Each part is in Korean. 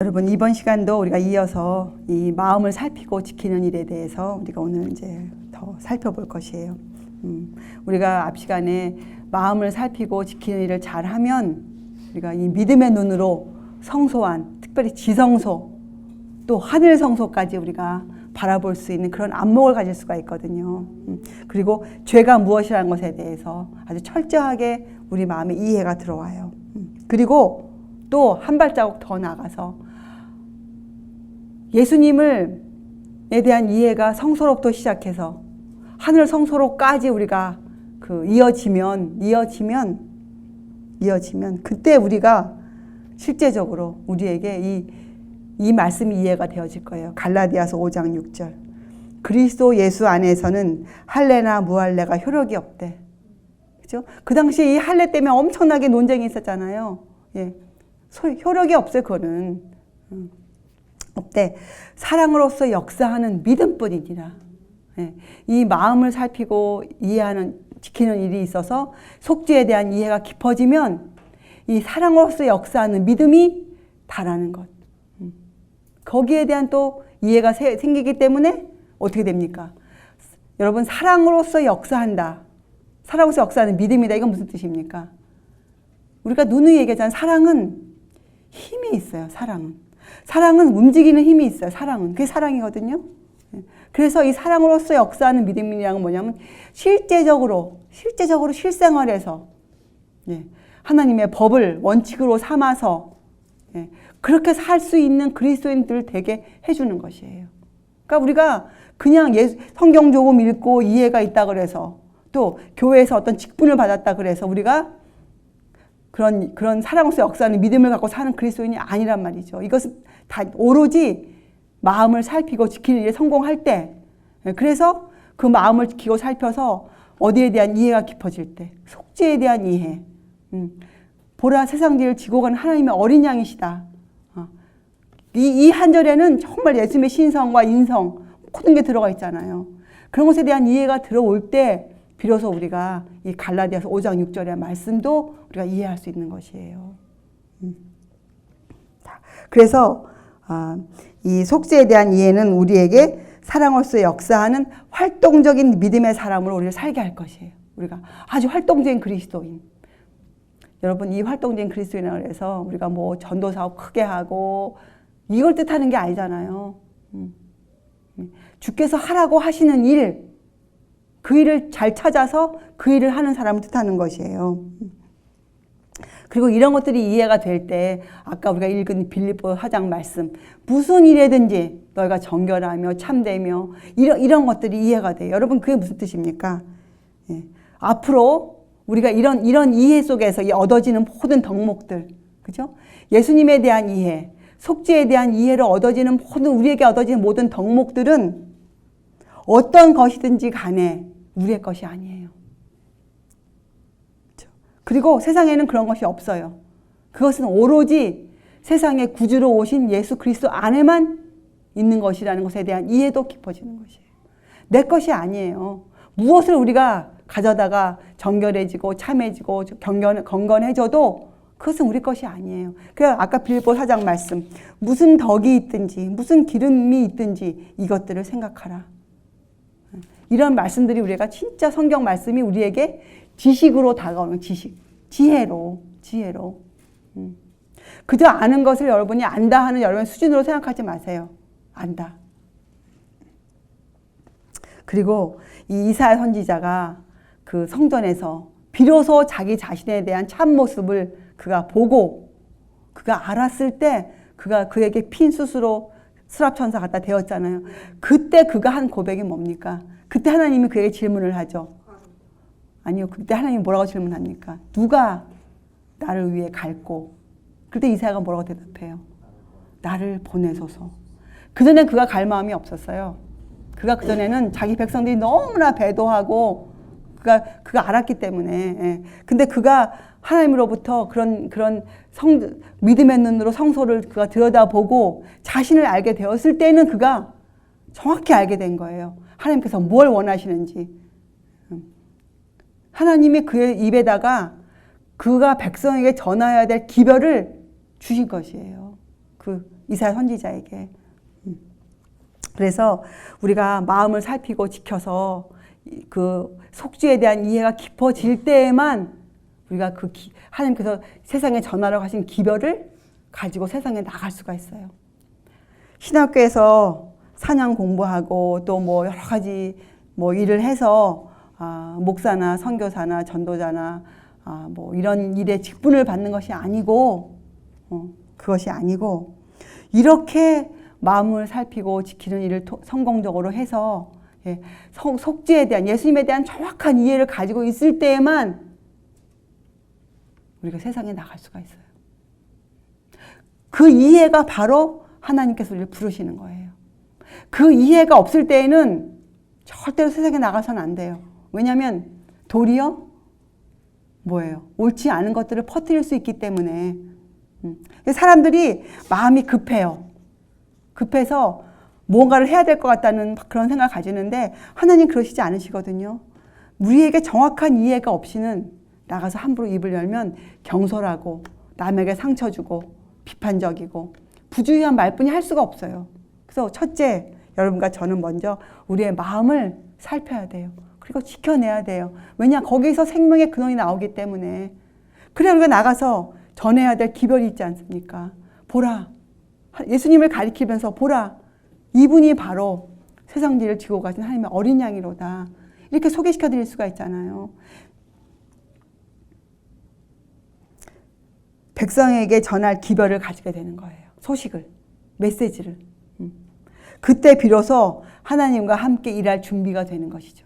여러분, 이번 시간도 우리가 이어서 이 마음을 살피고 지키는 일에 대해서 우리가 오늘 이제 더 살펴볼 것이에요. 우리가 앞 시간에 마음을 살피고 지키는 일을 잘하면 우리가 이 믿음의 눈으로 성소한, 특별히 지성소, 또 하늘 성소까지 우리가 바라볼 수 있는 그런 안목을 가질 수가 있거든요. 그리고 죄가 무엇이라는 것에 대해서 아주 철저하게 우리 마음에 이해가 들어와요. 그리고 또 한 발자국 더 나가서 예수님에 대한 이해가 성소로부터 시작해서 하늘 성소로까지 우리가 이어지면 그때 우리가 실제적으로 우리에게 이 말씀이 이해가 되어질 거예요. 갈라디아서 5장 6절. 그리스도 예수 안에서는 할례나 무할례가 효력이 없대. 그죠? 그 당시에 이 할례 때문에 엄청나게 논쟁이 있었잖아요. 예. 효력이 없어요, 그거는. 없대. 사랑으로서 역사하는 믿음뿐이니라. 예. 이 마음을 살피고 이해하는, 지키는 일이 있어서 속죄에 대한 이해가 깊어지면 이 사랑으로서 역사하는 믿음이 다라는 것. 거기에 대한 또 이해가 생기기 때문에 어떻게 됩니까? 여러분, 사랑으로서 역사한다. 사랑으로서 역사하는 믿음이다. 이건 무슨 뜻입니까? 우리가 누누이 얘기하잖아요. 사랑은 힘이 있어요. 사랑은 움직이는 힘이 있어요. 사랑은. 그게 사랑이거든요. 그래서 이 사랑으로서 역사하는 믿음이라는 건 뭐냐면 실제적으로 실생활에서 하나님의 법을 원칙으로 삼아서 그렇게 살 수 있는 그리스도인들을 되게 해주는 것이에요. 그러니까 우리가 그냥 성경 조금 읽고 이해가 있다 그래서 또 교회에서 어떤 직분을 받았다 그래서 우리가 그런 사랑으로서 역사하는 믿음을 갖고 사는 그리스도인이 아니란 말이죠. 이것은 다 오로지 마음을 살피고 지키는 일에 성공할 때, 그래서 그 마음을 지키고 살펴서 어디에 대한 이해가 깊어질 때, 속죄에 대한 이해. 보라, 세상 죄를 지고 가는 하나님의 어린 양이시다. 이 한 절에는 정말 예수님의 신성과 인성 모든 게 들어가 있잖아요. 그런 것에 대한 이해가 들어올 때 비로소 우리가 이 갈라디아서 5장 6절의 말씀도 우리가 이해할 수 있는 것이에요. 그래서 이 속죄에 대한 이해는 우리에게 사랑으로서 역사하는 활동적인 믿음의 사람으로 우리를 살게 할 것이에요. 우리가 아주 활동적인 그리스도인. 여러분, 이 활동적인 그리스도인이라고 해서 우리가 뭐 전도사업 크게 하고 이걸 뜻하는 게 아니잖아요. 주께서 하라고 하시는 일, 그 일을 잘 찾아서 그 일을 하는 사람을 뜻하는 것이에요. 그리고 이런 것들이 이해가 될 때 아까 우리가 읽은 빌립보 4장 말씀, 무슨 일이든지 너희가 정결하며 참되며 이런 것들이 이해가 돼요. 여러분, 그게 무슨 뜻입니까? 앞으로 우리가 이런 이해 속에서 얻어지는 모든 덕목들, 그죠? 예수님에 대한 이해, 속죄에 대한 이해로 얻어지는 우리에게 얻어지는 모든 덕목들은 어떤 것이든지 간에 우리의 것이 아니에요. 그렇죠? 그리고 세상에는 그런 것이 없어요. 그것은 오로지 세상에 구주로 오신 예수 그리스도 안에만 있는 것이라는 것에 대한 이해도 깊어지는 것이에요. 내 것이 아니에요. 무엇을 우리가 가져다가 정결해지고 참해지고 건건해져도 그것은 우리 것이 아니에요. 그래서 아까 빌립보 4장 말씀, 무슨 덕이 있든지 무슨 기름이 있든지 이것들을 생각하라. 이런 말씀들이 우리가 진짜 성경 말씀이 우리에게 지식으로 다가오는 지혜로. 그저 아는 것을 여러분이 안다 하는 여러분 수준으로 생각하지 마세요. 안다. 그리고 이 이사야 선지자가 그 성전에서 비로소 자기 자신에 대한 참모습을 그가 보고 그가 알았을 때 그에게 핀 수수로 수랍천사 갖다 대었잖아요. 그때 그가 한 고백이 뭡니까? 그때 하나님이 그에게 질문을 하죠. 아니요. 그때 하나님이 뭐라고 질문합니까? 누가 나를 위해 갈고? 그때 이사야가 뭐라고 대답해요? 나를 보내소서. 그전엔 그가 갈 마음이 없었어요. 그가 그전에는 자기 백성들이 너무나 배도하고 그가 알았기 때문에. 근데 그가 하나님으로부터 그런 믿음의 눈으로 성소를 그가 들여다보고 자신을 알게 되었을 때는 그가 정확히 알게 된 거예요. 하나님께서 뭘 원하시는지. 하나님이 그의 입에다가 그가 백성에게 전해야 될 기별을 주신 것이에요. 이사야 선지자에게. 그래서 우리가 마음을 살피고 지켜서 그 속죄에 대한 이해가 깊어질 때에만 우리가 하나님께서 세상에 전하라고 하신 기별을 가지고 세상에 나갈 수가 있어요. 신학교에서 사냥 공부하고 또 뭐 여러 가지 뭐 일을 해서 목사나 선교사나 전도자나 뭐 이런 일에 직분을 받는 것이 아니고 그것이 아니고 이렇게 마음을 살피고 지키는 일을 성공적으로 해서 속죄에 대한 예수님에 대한 정확한 이해를 가지고 있을 때에만 우리가 세상에 나갈 수가 있어요. 그 이해가 바로 하나님께서 우리를 부르시는 거예요. 그 이해가 없을 때에는 절대로 세상에 나가서는 안 돼요. 왜냐하면 도리어 뭐예요? 옳지 않은 것들을 퍼뜨릴 수 있기 때문에. 사람들이 마음이 급해요. 급해서 뭔가를 해야 될 것 같다는 그런 생각을 가지는데 하나님 그러시지 않으시거든요. 우리에게 정확한 이해가 없이는 나가서 함부로 입을 열면 경솔하고 남에게 상처 주고 비판적이고 부주의한 말뿐이 할 수가 없어요. 그래서 첫째, 여러분과 저는 먼저 우리의 마음을 살펴야 돼요. 그리고 지켜내야 돼요. 왜냐? 거기서 생명의 근원이 나오기 때문에. 그래 우리가 나가서 전해야 될 기별이 있지 않습니까? 보라. 예수님을 가리키면서 보라. 이분이 바로 세상 뒤를 지고 가신 하나님의 어린 양이로다. 이렇게 소개시켜 드릴 수가 있잖아요. 백성에게 전할 기별을 가지게 되는 거예요. 소식을, 메시지를. 그때 비로소 하나님과 함께 일할 준비가 되는 것이죠.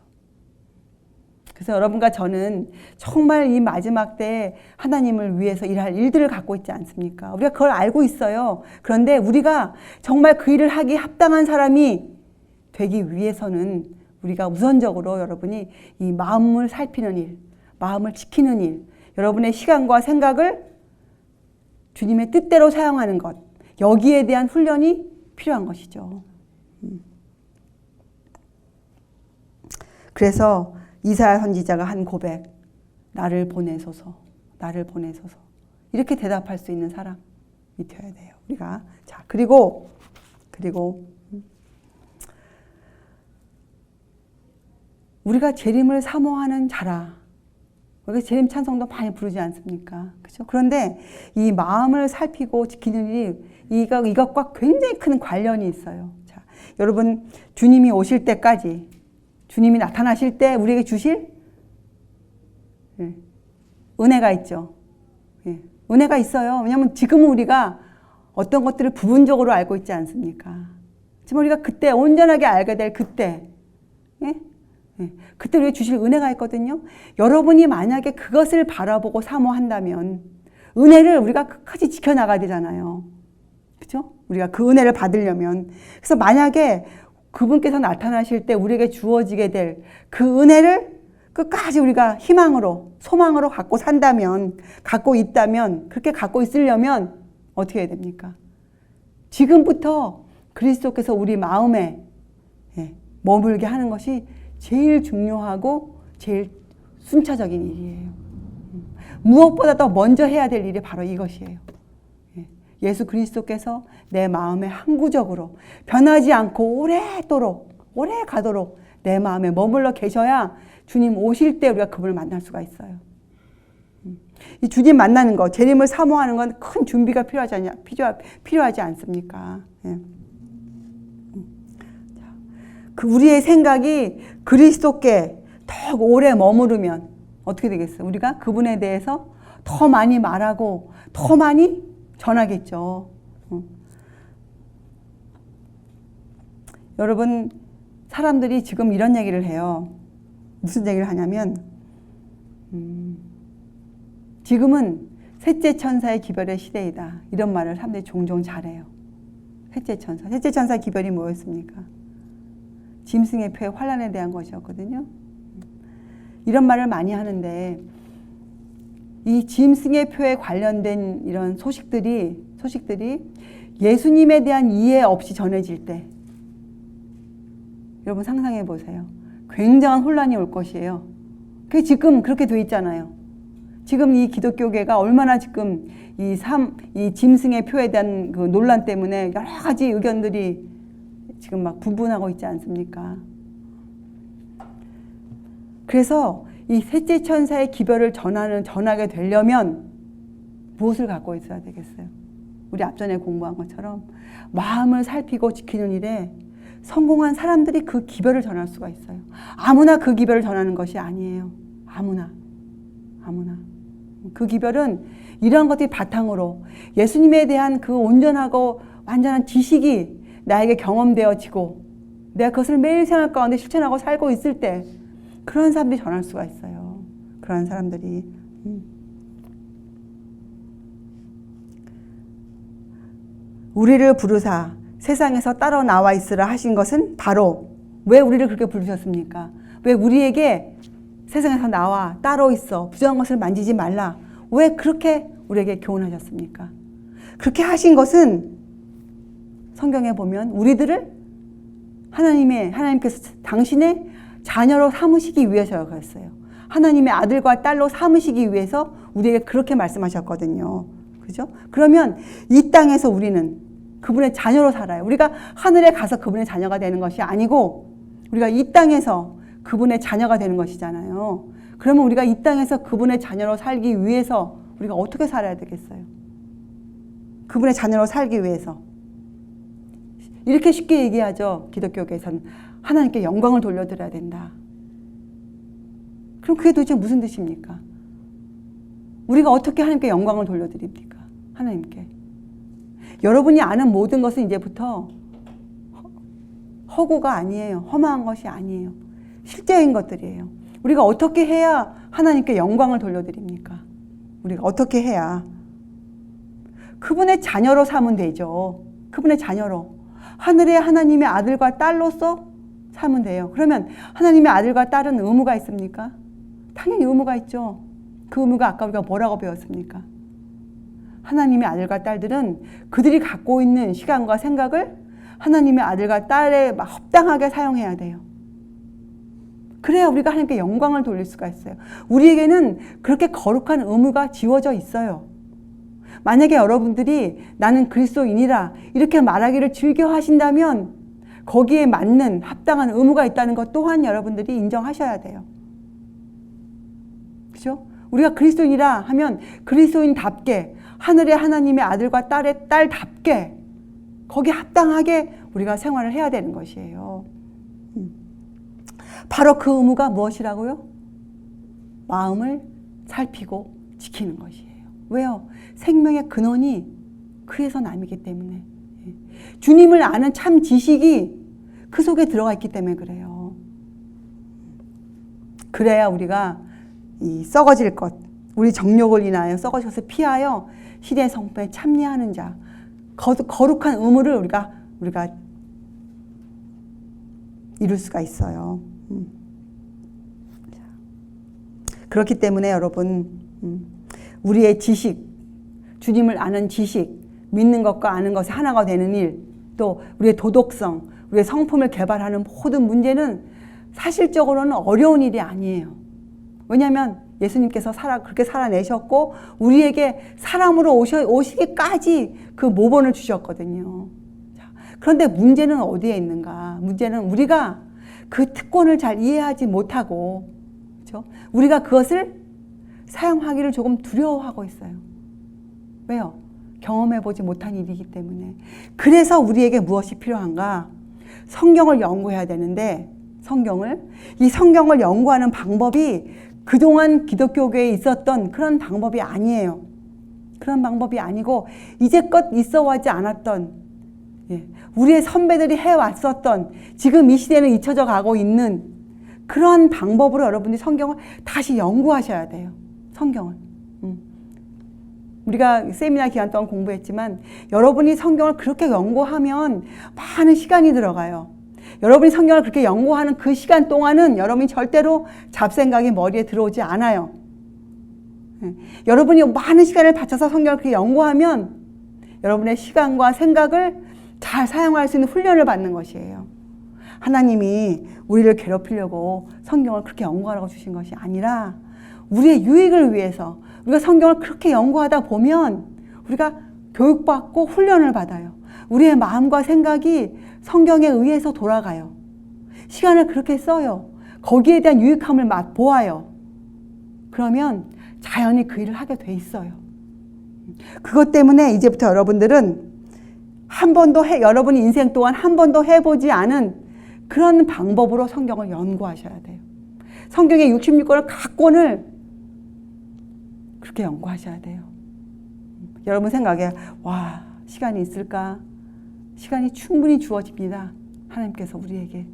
그래서 여러분과 저는 정말 이 마지막 때에 하나님을 위해서 일할 일들을 갖고 있지 않습니까? 우리가 그걸 알고 있어요. 그런데 우리가 정말 그 일을 하기 합당한 사람이 되기 위해서는 우리가 우선적으로 여러분이 이 마음을 살피는 일, 마음을 지키는 일, 여러분의 시간과 생각을 주님의 뜻대로 사용하는 것, 여기에 대한 훈련이 필요한 것이죠. 그래서 이사야 선지자가 한 고백, 나를 보내소서, 나를 보내소서. 이렇게 대답할 수 있는 사람이 되어야 돼요. 우리가. 자, 그리고 우리가 재림을 사모하는 자라. 우리가 재림 찬송도 많이 부르지 않습니까? 그렇죠? 그런데 이 마음을 살피고 지키는 일이 이것과 굉장히 큰 관련이 있어요. 자, 여러분 주님이 오실 때까지, 주님이 나타나실 때 우리에게 주실 은혜가 있죠. 은혜가 있어요. 왜냐하면 지금은 우리가 어떤 것들을 부분적으로 알고 있지 않습니까? 지금 우리가 그때 온전하게 알게 될 그때, 그때 우리가 주실 은혜가 있거든요. 여러분이 만약에 그것을 바라보고 사모한다면 은혜를 우리가 끝까지 지켜나가야 되잖아요. 그렇죠? 우리가 그 은혜를 받으려면. 그래서 만약에 그분께서 나타나실 때 우리에게 주어지게 될 그 은혜를 끝까지 우리가 희망으로, 소망으로 갖고 산다면, 갖고 있다면, 그렇게 갖고 있으려면 어떻게 해야 됩니까? 지금부터 그리스도께서 우리 마음에 머물게 하는 것이 제일 중요하고 제일 순차적인 일이에요. 무엇보다 더 먼저 해야 될 일이 바로 이것이에요. 예수 그리스도께서 내 마음에 항구적으로 변하지 않고 오래 가도록 내 마음에 머물러 계셔야 주님 오실 때 우리가 그분을 만날 수가 있어요. 이 주님 만나는 것, 재림을 사모하는 건 큰 준비가 필요하지 않습니까? 그 우리의 생각이 그리스도께 더 오래 머무르면 어떻게 되겠어요? 우리가 그분에 대해서 더 많이 말하고 더 많이 전하겠죠. 여러분, 사람들이 지금 이런 얘기를 해요. 무슨 얘기를 하냐면 지금은 셋째 천사의 기별의 시대이다. 이런 말을 사람들이 종종 잘해요. 셋째 천사의 기별이 뭐였습니까? 짐승의 표의 환난에 대한 것이었거든요. 이런 말을 많이 하는데 이 짐승의 표에 관련된 이런 소식들이 예수님에 대한 이해 없이 전해질 때 여러분 상상해 보세요. 굉장한 혼란이 올 것이에요. 그게 지금 그렇게 돼 있잖아요. 지금 이 기독교계가 얼마나 지금 이 짐승의 표에 대한 그 논란 때문에 여러 가지 의견들이 지금 막 분분하고 있지 않습니까? 그래서 이 셋째 천사의 기별을 전하게 되려면 무엇을 갖고 있어야 되겠어요? 우리 앞전에 공부한 것처럼 마음을 살피고 지키는 일에 성공한 사람들이 그 기별을 전할 수가 있어요. 아무나 그 기별을 전하는 것이 아니에요. 아무나. 그 기별은 이러한 것들이 바탕으로 예수님에 대한 그 온전하고 완전한 지식이 나에게 경험되어지고 내가 그것을 매일 생활 가운데 실천하고 살고 있을 때 그런 사람들이 전할 수가 있어요. 그런 사람들이. 우리를 부르사 세상에서 따로 나와 있으라 하신 것은 바로 왜 우리를 그렇게 부르셨습니까? 왜 우리에게 세상에서 나와 따로 있어 부정한 것을 만지지 말라 왜 그렇게 우리에게 교훈하셨습니까? 그렇게 하신 것은 성경에 보면 우리들을 하나님께서 당신의 자녀로 삼으시기 위해서였어요. 하나님의 아들과 딸로 삼으시기 위해서 우리에게 그렇게 말씀하셨거든요. 그죠? 그러면 이 땅에서 우리는 그분의 자녀로 살아요. 우리가 하늘에 가서 그분의 자녀가 되는 것이 아니고 우리가 이 땅에서 그분의 자녀가 되는 것이잖아요. 그러면 우리가 이 땅에서 그분의 자녀로 살기 위해서 우리가 어떻게 살아야 되겠어요? 그분의 자녀로 살기 위해서. 이렇게 쉽게 얘기하죠. 기독교계에서는 하나님께 영광을 돌려드려야 된다. 그럼 그게 도대체 무슨 뜻입니까? 우리가 어떻게 하나님께 영광을 돌려드립니까? 하나님께. 여러분이 아는 모든 것은 이제부터 허구가 아니에요. 험한 것이 아니에요. 실제인 것들이에요. 우리가 어떻게 해야 하나님께 영광을 돌려드립니까? 우리가 어떻게 해야? 그분의 자녀로 삼으면 되죠. 그분의 자녀로. 하늘의 하나님의 아들과 딸로서 삼으면 돼요. 그러면 하나님의 아들과 딸은 의무가 있습니까? 당연히 의무가 있죠. 그 의무가 아까 우리가 뭐라고 배웠습니까? 하나님의 아들과 딸들은 그들이 갖고 있는 시간과 생각을 하나님의 아들과 딸에 합당하게 사용해야 돼요. 그래야 우리가 하나님께 영광을 돌릴 수가 있어요. 우리에게는 그렇게 거룩한 의무가 지워져 있어요. 만약에 여러분들이 나는 그리스도인이라 이렇게 말하기를 즐겨 하신다면 거기에 맞는 합당한 의무가 있다는 것 또한 여러분들이 인정하셔야 돼요. 그죠? 우리가 그리스도인이라 하면 그리스도인답게 하늘의 하나님의 아들과 딸의 딸답게 거기에 합당하게 우리가 생활을 해야 되는 것이에요. 바로 그 의무가 무엇이라고요? 마음을 살피고 지키는 것이에요. 왜요? 생명의 근원이 그에서 남이기 때문에. 주님을 아는 참 지식이 그 속에 들어가 있기 때문에 그래요. 그래야 우리가 이 썩어질 것, 우리 정욕을 인하여 썩어질 것을 피하여 시대의 성품에 참여하는 자, 거룩한 의무를 우리가 이룰 수가 있어요. 그렇기 때문에 여러분, 우리의 지식, 주님을 아는 지식, 믿는 것과 아는 것이 하나가 되는 일, 또 우리의 도덕성, 우리의 성품을 개발하는 모든 문제는 사실적으로는 어려운 일이 아니에요. 왜냐하면 예수님께서 그렇게 살아내셨고 우리에게 사람으로 오시기까지 그 모본을 주셨거든요. 그런데 문제는 어디에 있는가? 문제는 우리가 그 특권을 잘 이해하지 못하고, 그렇죠? 우리가 그것을 사용하기를 조금 두려워하고 있어요. 왜요? 경험해보지 못한 일이기 때문에. 그래서 우리에게 무엇이 필요한가? 성경을 연구해야 되는데 이 성경을 연구하는 방법이 그동안 기독교계에 있었던 그런 방법이 아니에요. 그런 방법이 아니고 이제껏 있어오지 않았던, 우리의 선배들이 해왔었던, 지금 이 시대는 잊혀져 가고 있는 그런 방법으로 여러분이 성경을 다시 연구하셔야 돼요. 성경을. 우리가 세미나 기간 동안 공부했지만 여러분이 성경을 그렇게 연구하면 많은 시간이 들어가요. 여러분이 성경을 그렇게 연구하는 그 시간 동안은 여러분이 절대로 잡생각이 머리에 들어오지 않아요. 여러분이 많은 시간을 바쳐서 성경을 그렇게 연구하면 여러분의 시간과 생각을 잘 사용할 수 있는 훈련을 받는 것이에요. 하나님이 우리를 괴롭히려고 성경을 그렇게 연구하라고 주신 것이 아니라 우리의 유익을 위해서, 우리가 성경을 그렇게 연구하다 보면 우리가 교육받고 훈련을 받아요. 우리의 마음과 생각이 성경에 의해서 돌아가요. 시간을 그렇게 써요. 거기에 대한 유익함을 맛보아요. 그러면 자연히 그 일을 하게 돼 있어요. 그것 때문에 이제부터 여러분들은 여러분 인생 동안 한 번도 해보지 않은 그런 방법으로 성경을 연구하셔야 돼요. 성경의 66권을 각 권을 그렇게 연구하셔야 돼요. 여러분 생각에 와, 시간이 있을까? 시간이 충분히 주어집니다. 하나님께서 우리에게.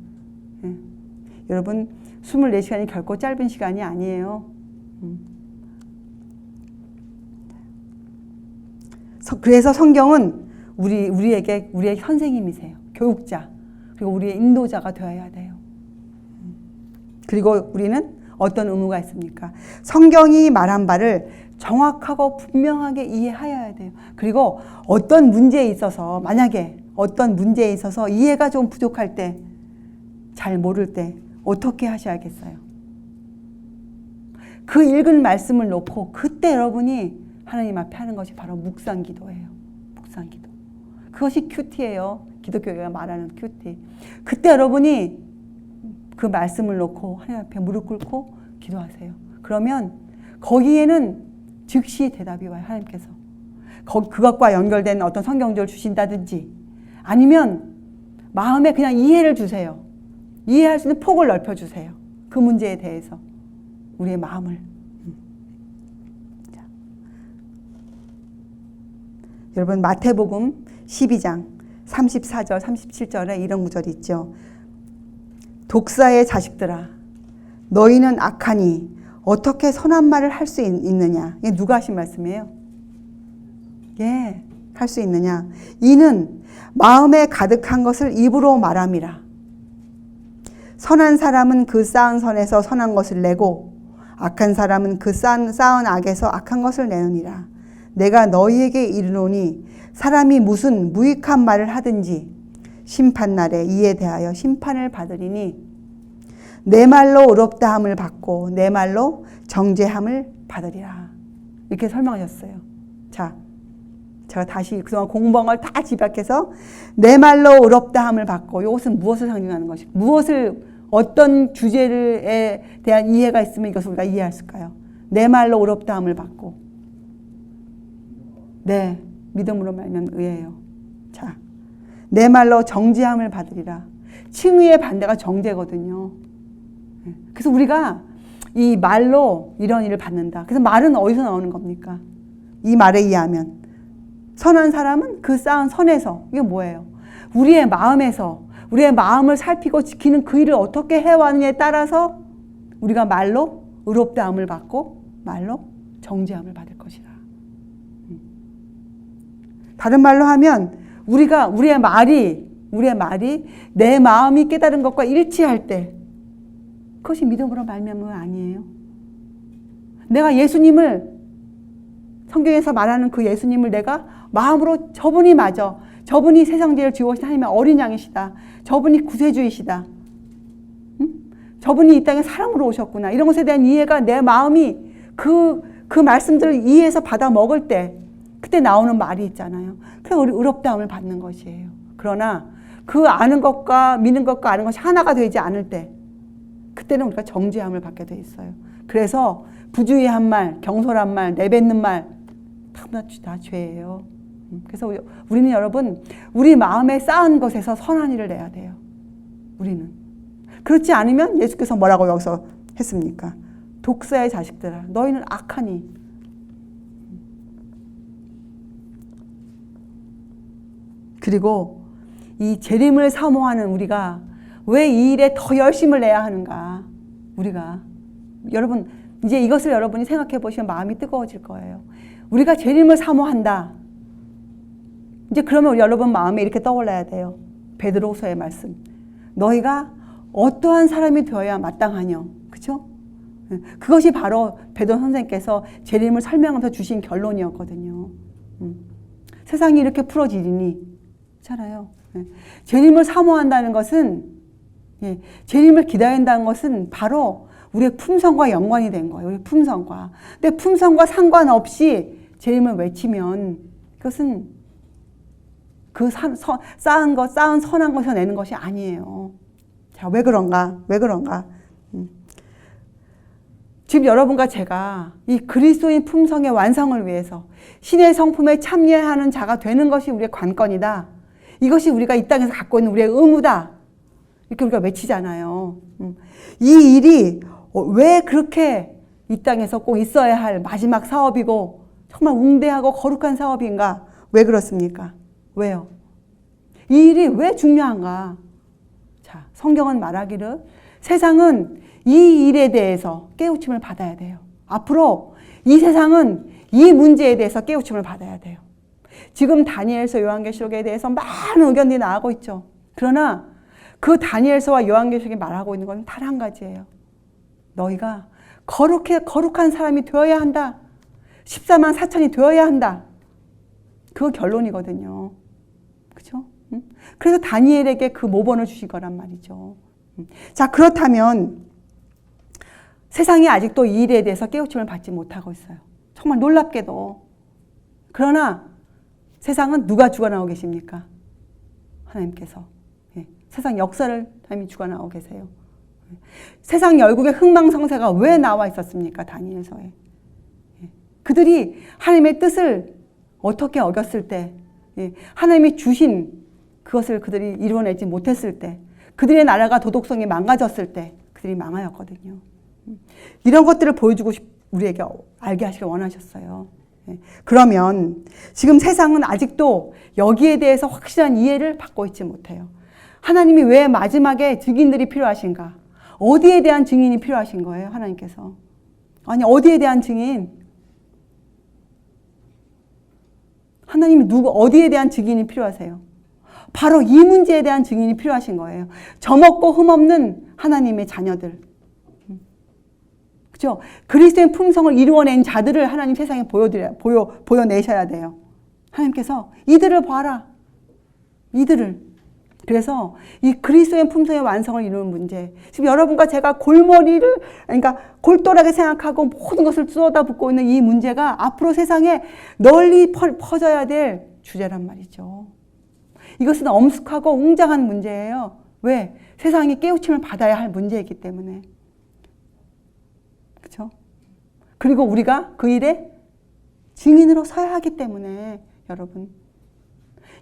여러분 24시간이 결코 짧은 시간이 아니에요. 그래서 성경은 우리에게 우리의 선생님이세요. 교육자, 그리고 우리의 인도자가 되어야 돼요. 그리고 우리는 어떤 의무가 있습니까? 성경이 말한 바를 정확하고 분명하게 이해하여야 돼요. 그리고 어떤 문제에 있어서, 만약에 어떤 문제에 있어서 이해가 좀 부족할 때, 잘 모를 때 어떻게 하셔야겠어요? 그 읽은 말씀을 놓고 그때 여러분이 하나님 앞에 하는 것이 바로 묵상기도예요. 묵상기도. 그것이 큐티예요. 기독교가 말하는 큐티. 그때 여러분이 그 말씀을 놓고 하나님 앞에 무릎 꿇고 기도하세요. 그러면 거기에는 즉시 대답이 와요. 하나님께서. 그것과 연결된 어떤 성경절을 주신다든지 아니면 마음에 그냥 이해를 주세요. 이해할 수 있는 폭을 넓혀주세요. 그 문제에 대해서 우리의 마음을. 자. 여러분 마태복음 12장 34절 37절에 이런 구절이 있죠. 독사의 자식들아 너희는 악하니 어떻게 선한 말을 할 수 있느냐. 이게 누가 하신 말씀이에요? 예, 할 수 있느냐. 이는 마음에 가득한 것을 입으로 말함이라. 선한 사람은 그 쌓은 선에서 선한 것을 내고 악한 사람은 그 쌓은 악에서 악한 것을 내느니라. 내가 너희에게 이르노니 사람이 무슨 무익한 말을 하든지 심판날에 이에 대하여 심판을 받으리니 내 말로 의롭다함을 받고 내 말로 정죄함을 받으리라. 이렇게 설명하셨어요. 자, 제가 다시 그동안 공부한 걸 다 집약해서 내 말로 의롭다함을 받고, 이것은 무엇을 상징하는 것일까? 어떤 주제에 대한 이해가 있으면 이것을 우리가 이해할 수 있을까요? 내 말로 의롭다함을 받고. 네, 믿음으로 말면 의예요. 자, 내 말로 정죄함을 받으리라. 칭의의 반대가 정죄거든요. 그래서 우리가 이 말로 이런 일을 받는다. 그래서 말은 어디서 나오는 겁니까? 이 말에 의하면 선한 사람은 그 쌓은 선에서. 이게 뭐예요? 우리의 마음에서, 우리의 마음을 살피고 지키는 그 일을 어떻게 해왔느냐에 따라서 우리가 말로 의롭다함을 받고 말로 정죄함을 받을 것이라. 다른 말로 하면 우리의 말이 내 마음이 깨달은 것과 일치할 때 그것이 믿음으로 말미암은 아니에요. 내가 예수님을, 성경에서 말하는 그 예수님을 내가 마음으로 저분이 맞아. 저분이 세상 죄를 지우신 하나님의 어린 양이시다. 저분이 구세주이시다. 응? 저분이 이 땅에 사람으로 오셨구나. 이런 것에 대한 이해가 내 마음이 그 말씀들을 이해해서 받아 먹을 때 그때 나오는 말이 있잖아요. 그게 의롭다함을 받는 것이에요. 그러나 그 아는 것과 믿는 것과 아는 것이 하나가 되지 않을 때 그때는 우리가 정죄함을 받게 돼 있어요. 그래서 부주의한 말, 경솔한 말, 내뱉는 말 다 죄예요. 그래서 우리는 여러분 우리 마음에 쌓은 것에서 선한 일을 내야 돼요. 우리는. 그렇지 않으면 예수께서 뭐라고 여기서 했습니까? 독사의 자식들아 너희는 악하니. 그리고 이 재림을 사모하는 우리가 왜 이 일에 더 열심을 내야 하는가? 우리가. 여러분 이제 이것을 여러분이 생각해 보시면 마음이 뜨거워질 거예요. 우리가 재림을 사모한다. 이제 그러면 여러분 마음에 이렇게 떠올라야 돼요. 베드로후서의 말씀. 너희가 어떠한 사람이 되어야 마땅하냐. 그렇죠? 그것이 바로 베드로 선생님께서 재림을 설명하면서 주신 결론이었거든요. 세상이 이렇게 풀어지리니. 그렇잖아요. 재림을 사모한다는 것은, 재림을 기다린다는 것은 바로 우리의 품성과 연관이 된 거예요. 우리 품성과. 근데 품성과 상관없이 제 이름을 외치면 그것은 그 쌓은 선한 것에서 내는 것이 아니에요. 자, 왜 그런가? 왜 그런가? 지금 여러분과 제가 이 그리스도인 품성의 완성을 위해서 신의 성품에 참여하는 자가 되는 것이 우리의 관건이다. 이것이 우리가 이 땅에서 갖고 있는 우리의 의무다. 이렇게 우리가 외치잖아요. 이 일이 왜 그렇게 이 땅에서 꼭 있어야 할 마지막 사업이고 정말 웅대하고 거룩한 사업인가? 왜 그렇습니까? 왜요? 이 일이 왜 중요한가? 자, 성경은 말하기를 세상은 이 일에 대해서 깨우침을 받아야 돼요. 앞으로 이 세상은 이 문제에 대해서 깨우침을 받아야 돼요. 지금 다니엘서 요한계시록에 대해서 많은 의견들이 나오고 있죠. 그러나 그 다니엘서와 요한계시록이 말하고 있는 건 단 한 가지예요. 너희가 거룩한 사람이 되어야 한다. 14만 4천이 되어야 한다. 그 결론이거든요. 그렇죠? 그래서 다니엘에게 그 모본을 주신 거란 말이죠. 자, 그렇다면 세상이 아직도 이 일에 대해서 깨우침을 받지 못하고 있어요. 정말 놀랍게도. 그러나 세상은 누가 주관하고 계십니까? 하나님께서. 세상 역사를 하나님이 주관하고 계세요. 세상 열국의 흥망성쇠가 왜 나와 있었습니까? 다니엘서에. 그들이 하나님의 뜻을 어떻게 어겼을 때, 하나님이 주신 그것을 그들이 이루어내지 못했을 때, 그들의 나라가 도덕성이 망가졌을 때 그들이 망하였거든요. 이런 것들을 보여주고 우리에게 알게 하시길 원하셨어요. 그러면 지금 세상은 아직도 여기에 대해서 확실한 이해를 받고 있지 못해요. 하나님이 왜 마지막에 증인들이 필요하신가? 어디에 대한 증인이 필요하신 거예요? 하나님께서. 아니, 어디에 대한 증인? 하나님이 어디에 대한 증인이 필요하세요? 바로 이 문제에 대한 증인이 필요하신 거예요. 점없고 흠없는 하나님의 자녀들. 그죠? 그리스도의 품성을 이루어낸 자들을 하나님 세상에 보여내셔야 돼요. 하나님께서 이들을 봐라. 이들을. 그래서 이 그리스도의 품성의 완성을 이루는 문제. 지금 여러분과 제가 그러니까 골똘하게 생각하고 모든 것을 쏟아붓고 있는 이 문제가 앞으로 세상에 널리 퍼져야 될 주제란 말이죠. 이것은 엄숙하고 웅장한 문제예요. 왜? 세상이 깨우침을 받아야 할 문제이기 때문에. 그렇죠? 그리고 우리가 그 일에 증인으로 서야 하기 때문에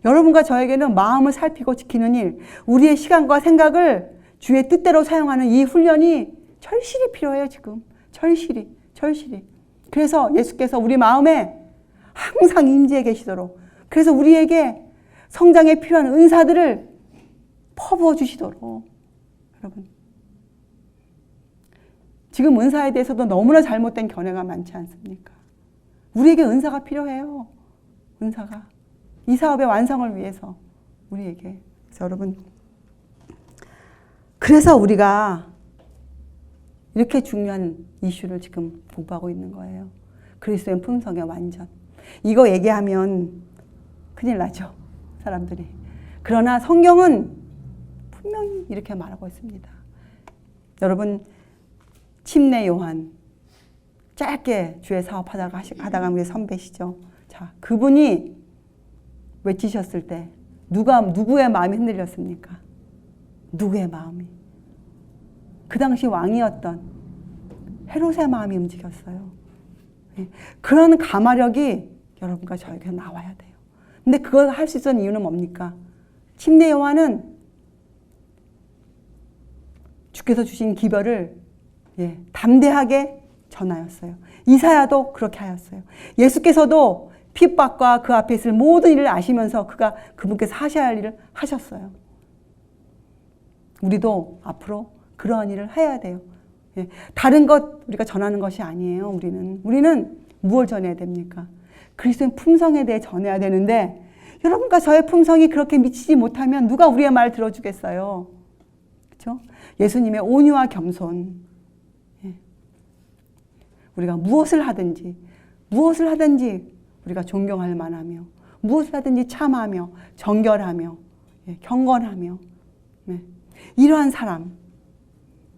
여러분과 저에게는 마음을 살피고 지키는 일, 우리의 시간과 생각을 주의 뜻대로 사용하는 이 훈련이 절실히 필요해요. 지금 절실히. 그래서 예수께서 우리 마음에 항상 임재해 계시도록, 그래서 우리에게 성장에 필요한 은사들을 퍼부어 주시도록. 여러분, 지금 은사에 대해서도 너무나 잘못된 견해가 많지 않습니까? 우리에게 은사가 필요해요. 은사가. 이 사업의 완성을 위해서 우리에게. 그래서 여러분, 그래서 우리가 이렇게 중요한 이슈를 지금 공부하고 있는 거예요. 그리스도의 품성의 완전. 이거 얘기하면 큰일 나죠, 사람들이. 그러나 성경은 분명히 이렇게 말하고 있습니다. 여러분, 침례 요한, 짧게 주의 사업 하다가 우리 선배시죠. 자, 그분이 외치셨을 때 누구의 마음이 흔들렸습니까? 누구의 마음이? 그 당시 왕이었던 헤롯의 마음이 움직였어요. 그런 가마력이 여러분과 저에게 나와야 돼요. 근데 그걸 할 수 있었던 이유는 뭡니까? 침례 요한은 주께서 주신 기별을 담대하게 전하였어요. 이사야도 그렇게 하였어요. 예수께서도 핍박과 그 앞에 있을 모든 일을 아시면서 그분께서 하셔야 할 일을 하셨어요. 우리도 앞으로 그러한 일을 해야 돼요. 다른 것 우리가 전하는 것이 아니에요. 우리는 무엇을 전해야 됩니까? 그리스도의 품성에 대해 전해야 되는데, 여러분과 저의 품성이 그렇게 미치지 못하면 누가 우리의 말 들어주겠어요? 그렇죠? 예수님의 온유와 겸손. 우리가 무엇을 하든지 우리가 존경할 만하며, 무엇을 하든지 참하며 정결하며 경건하며, 이러한 사람,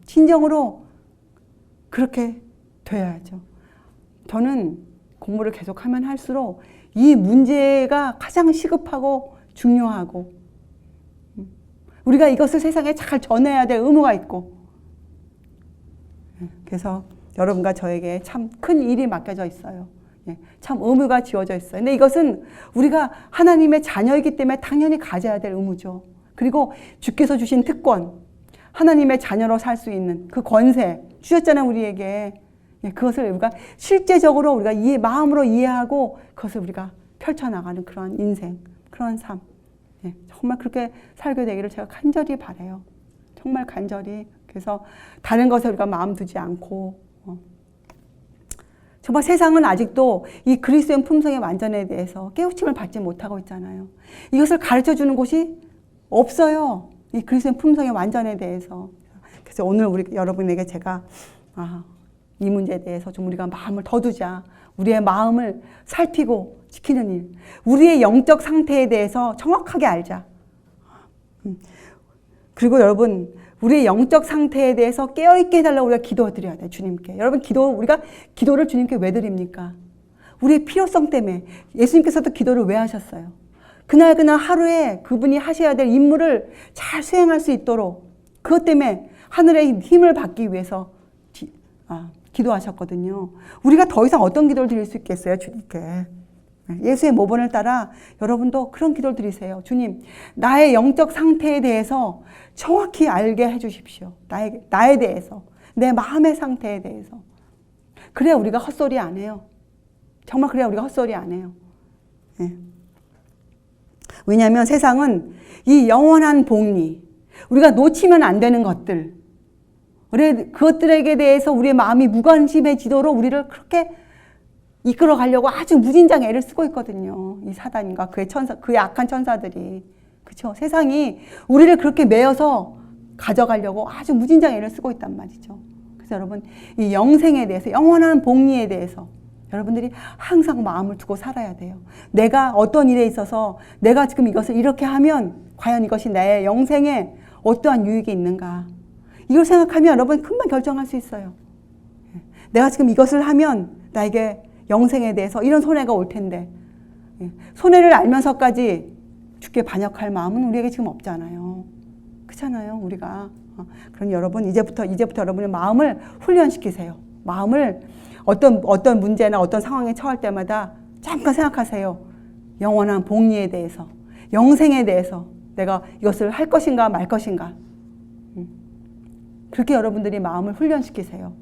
진정으로 그렇게 돼야죠. 저는 공부를 계속하면 할수록 이 문제가 가장 시급하고 중요하고 우리가 이것을 세상에 잘 전해야 될 의무가 있고 그래서 여러분과 저에게 참 큰 일이 맡겨져 있어요. 참 의무가 지어져 있어요. 근데 이것은 우리가 하나님의 자녀이기 때문에 당연히 가져야 될 의무죠. 그리고 주께서 주신 특권, 하나님의 자녀로 살 수 있는 그 권세 주셨잖아요, 우리에게. 그것을 우리가 실제적으로 우리가 마음으로 이해하고 그것을 우리가 펼쳐나가는 그런 인생, 그런 삶. 정말 그렇게 살게 되기를 제가 간절히 바라요. 정말 간절히. 그래서 다른 것에 우리가 마음 두지 않고 정말 세상은 아직도 이 그리스도의 품성의 완전에 대해서 깨우침을 받지 못하고 있잖아요. 이것을 가르쳐주는 곳이 없어요. 이 그리스도의 품성의 완전에 대해서. 그래서 오늘 여러분에게 제가 이 문제에 대해서 좀 우리가 마음을 더 두자. 우리의 마음을 살피고 지키는 일. 우리의 영적 상태에 대해서 정확하게 알자. 그리고 여러분, 우리의 영적 상태에 대해서 깨어있게 해달라고 우리가 기도드려야 돼요, 주님께. 여러분, 우리가 기도를 주님께 왜 드립니까? 우리의 필요성 때문에. 예수님께서도 기도를 왜 하셨어요? 그날 하루에 그분이 하셔야 될 임무를 잘 수행할 수 있도록 그것 때문에 하늘의 힘을 받기 위해서 기도하셨거든요. 우리가 더 이상 어떤 기도를 드릴 수 있겠어요, 주님께. 예수의 모본을 따라 여러분도 그런 기도를 드리세요. 주님, 나의 영적 상태에 대해서 정확히 알게 해주십시오. 나에 대해서, 내 마음의 상태에 대해서. 그래야 우리가 헛소리 안 해요. 정말 그래야 우리가 헛소리 안 해요. 왜냐하면 세상은 이 영원한 복리, 우리가 놓치면 안 되는 것들, 그것들에게 대해서 우리의 마음이 무관심해지도록 우리를 그렇게 이끌어 가려고 아주 무진장 애를 쓰고 있거든요. 이 사단과 그의 악한 천사들이. 그렇죠? 세상이 우리를 그렇게 매여서 가져가려고 아주 무진장 애를 쓰고 있단 말이죠. 그래서 여러분, 이 영생에 대해서, 영원한 복리에 대해서 여러분들이 항상 마음을 두고 살아야 돼요. 내가 어떤 일에 있어서 내가 지금 이것을 이렇게 하면 과연 이것이 내 영생에 어떠한 유익이 있는가. 이걸 생각하면 여러분 금방 결정할 수 있어요. 내가 지금 이것을 하면 나에게 영생에 대해서 이런 손해가 올 텐데 손해를 알면서까지 주께 반역할 마음은 우리에게 지금 없잖아요. 그렇잖아요, 우리가. 그럼 여러분 이제부터 여러분의 마음을 훈련시키세요. 마음을 어떤 문제나 어떤 상황에 처할 때마다 잠깐 생각하세요. 영원한 복리에 대해서, 영생에 대해서 내가 이것을 할 것인가 말 것인가. 그렇게 여러분들이 마음을 훈련시키세요.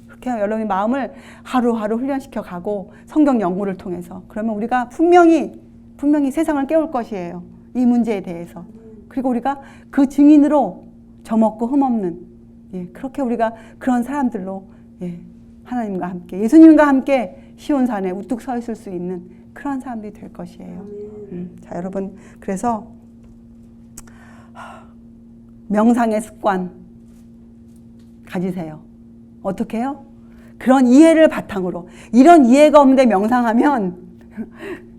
그렇게 여러분의 마음을 하루하루 훈련시켜 가고 성경 연구를 통해서 그러면 우리가 분명히 세상을 깨울 것이에요. 이 문제에 대해서. 그리고 우리가 그 증인으로 점없고 흠없는 그렇게 우리가 그런 사람들로 하나님과 함께 예수님과 함께 시온산에 우뚝 서 있을 수 있는 그런 사람들이 될 것이에요. 자, 여러분, 그래서 명상의 습관 가지세요. 어떻게 해요? 그런 이해를 바탕으로. 이런 이해가 없는데 명상하면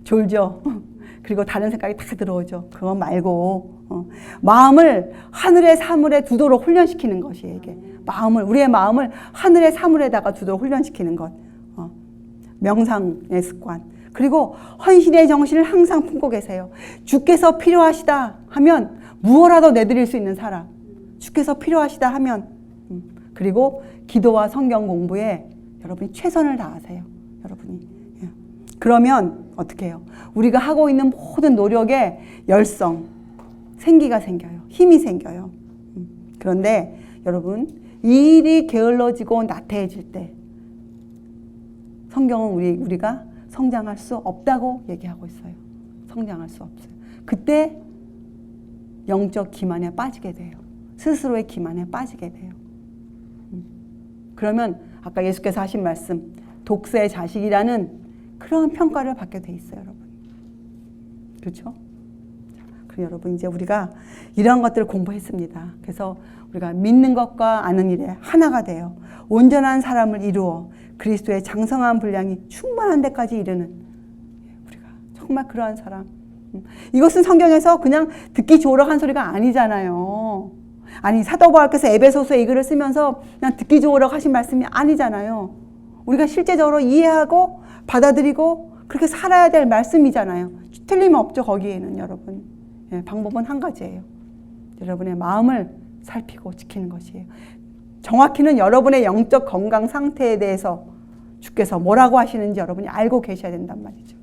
졸죠. 그리고 다른 생각이 다 들어오죠. 그거 말고 마음을 하늘의 사물에 두도록 훈련시키는 것이에요. 이게 우리의 마음을 하늘의 사물에다가 두도록 훈련시키는 것. 명상의 습관. 그리고 헌신의 정신을 항상 품고 계세요. 주께서 필요하시다 하면 무엇라도 내드릴 수 있는 사람. 주께서 필요하시다 하면 그리고 기도와 성경 공부에 여러분이 최선을 다하세요. 여러분이. 그러면 어떻게 해요? 우리가 하고 있는 모든 노력에 열성, 생기가 생겨요. 힘이 생겨요. 그런데 여러분, 이 일이 게을러지고 나태해질 때 성경은 우리가 성장할 수 없다고 얘기하고 있어요. 성장할 수 없어요. 그때 영적 기만에 빠지게 돼요. 스스로의 기만에 빠지게 돼요. 그러면 아까 예수께서 하신 말씀, 독세의 자식이라는 그런 평가를 받게 돼 있어요, 여러분. 그렇죠? 그럼 여러분, 이제 우리가 이런 것들을 공부했습니다. 그래서 우리가 믿는 것과 아는 일에 하나가 돼요. 온전한 사람을 이루어 그리스도의 장성한 분량이 충만한 데까지 이르는 우리가 정말 그러한 사람. 이것은 성경에서 그냥 듣기 좋으러 한 소리가 아니잖아요. 아니 사도 바울께서 에베소서에 이 글을 쓰면서 그냥 듣기 좋으라고 하신 말씀이 아니잖아요. 우리가 실제적으로 이해하고 받아들이고 그렇게 살아야 될 말씀이잖아요. 틀림없죠. 거기에는 여러분. 방법은 한 가지예요. 여러분의 마음을 살피고 지키는 것이에요. 정확히는 여러분의 영적 건강 상태에 대해서 주께서 뭐라고 하시는지 여러분이 알고 계셔야 된단 말이죠.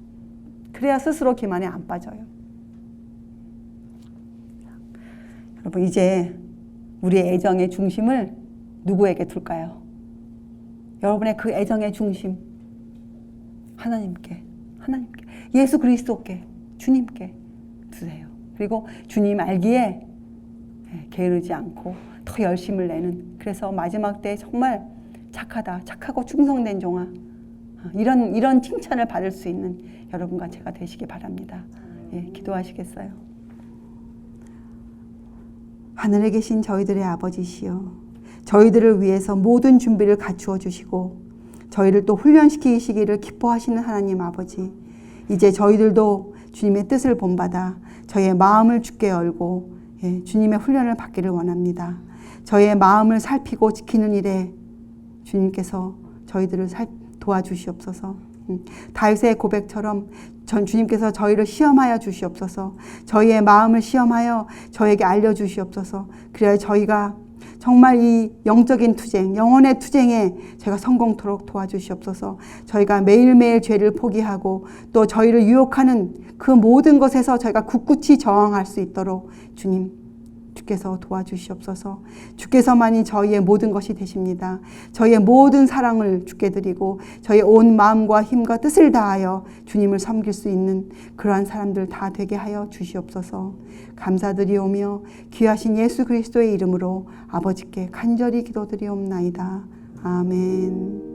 그래야 스스로 기만에 안 빠져요. 여러분 이제 우리의 애정의 중심을 누구에게 둘까요? 여러분의 그 애정의 중심 하나님께 예수 그리스도께 주님께 두세요. 그리고 주님 알기에 게으르지 않고 더 열심을 내는, 그래서 마지막 때 정말 착하다, 착하고 충성된 종아, 이런 칭찬을 받을 수 있는 여러분과 제가 되시기 바랍니다. 기도하시겠어요? 하늘에 계신 저희들의 아버지시여, 저희들을 위해서 모든 준비를 갖추어 주시고 저희를 또 훈련시키시기를 기뻐하시는 하나님 아버지, 이제 저희들도 주님의 뜻을 본받아 저희의 마음을 주께 열고 주님의 훈련을 받기를 원합니다. 저희의 마음을 살피고 지키는 일에 주님께서 저희들을 도와주시옵소서. 다윗의 고백처럼 주님께서 저희를 시험하여 주시옵소서. 저희의 마음을 시험하여 저에게 알려주시옵소서. 그래야 저희가 정말 이 영적인 투쟁, 영혼의 투쟁에 저희가 성공토록 도와주시옵소서. 저희가 매일매일 죄를 포기하고 또 저희를 유혹하는 그 모든 것에서 저희가 굳굳이 저항할 수 있도록 주께서 도와주시옵소서. 주께서만이 저희의 모든 것이 되십니다. 저희의 모든 사랑을 주께 드리고 저희의 온 마음과 힘과 뜻을 다하여 주님을 섬길 수 있는 그러한 사람들 다 되게 하여 주시옵소서. 감사드리오며 귀하신 예수 그리스도의 이름으로 아버지께 간절히 기도드리옵나이다. 아멘.